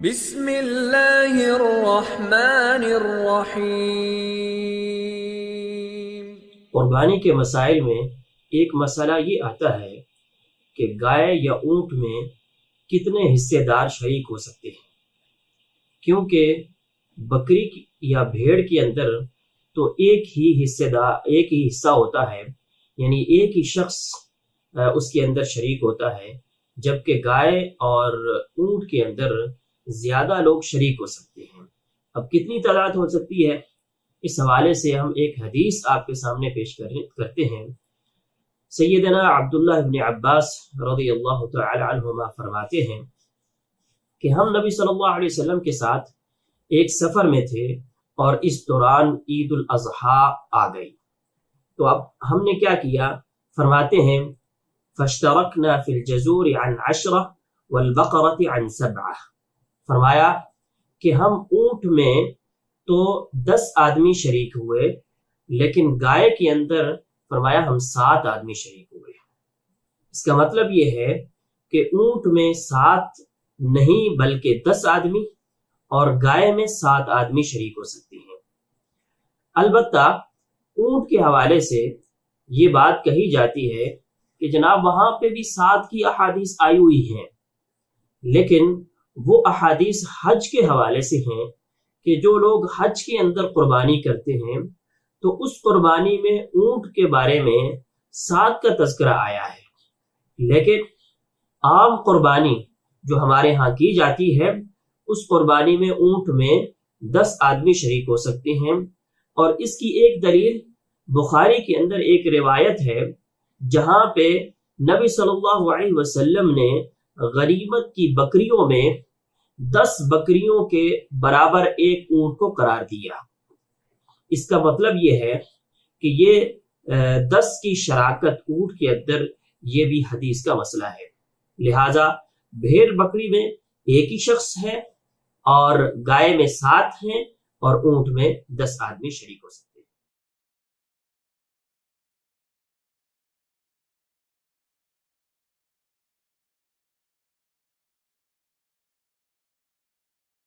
بسم اللہ الرحمن الرحیم۔ قربانی کے مسائل میں ایک مسئلہ یہ آتا ہے کہ گائے یا اونٹ میں کتنے حصے دار شریک ہو سکتے ہیں، کیونکہ بکری یا بھیڑ کے اندر تو ایک ہی حصہ ہوتا ہے، یعنی ایک ہی شخص اس کے اندر شریک ہوتا ہے، جبکہ گائے اور اونٹ کے اندر زیادہ لوگ شریک ہو سکتے ہیں۔ اب کتنی تعداد ہو سکتی ہے، اس حوالے سے ہم ایک حدیث آپ کے سامنے پیش کرتے ہیں۔ سیدنا عبداللہ ابن عباس رضی اللہ تعالی عنہما فرماتے ہیں کہ ہم نبی صلی اللہ علیہ وسلم کے ساتھ ایک سفر میں تھے اور اس دوران عید الاضحیٰ آ گئی، تو اب ہم نے کیا کیا؟ فرماتے ہیں فاشترکنا فی الجزور عن 10 والبقرۃ عن 7۔ فرمایا کہ ہم اونٹ میں تو 10 آدمی شریک ہوئے، لیکن گائے کے اندر فرمایا ہم 7 آدمی شریک ہوئے۔ اس کا مطلب یہ ہے کہ اونٹ میں 7 نہیں بلکہ 10 آدمی اور گائے میں 7 آدمی شریک ہو سکتے ہیں۔ البتہ اونٹ کے حوالے سے یہ بات کہی جاتی ہے کہ جناب وہاں پہ بھی 7 کی احادیث آئی ہوئی ہیں، لیکن وہ احادیث حج کے حوالے سے ہیں کہ جو لوگ حج کے اندر قربانی کرتے ہیں تو اس قربانی میں اونٹ کے بارے میں 7 کا تذکرہ آیا ہے، لیکن عام قربانی جو ہمارے ہاں کی جاتی ہے اس قربانی میں اونٹ میں 10 آدمی شریک ہو سکتے ہیں۔ اور اس کی ایک دلیل بخاری کے اندر ایک روایت ہے جہاں پہ نبی صلی اللہ علیہ وسلم نے غنیمت کی بکریوں میں 10 بکریوں کے برابر ایک اونٹ کو قرار دیا۔ اس کا مطلب یہ ہے کہ یہ 10 کی شراکت اونٹ کے اندر یہ بھی حدیث کا مسئلہ ہے، لہٰذا بھیڑ بکری میں ایک ہی شخص ہے اور گائے میں 7 ہیں اور اونٹ میں 10 آدمی شریک ہو سکتے ہیں۔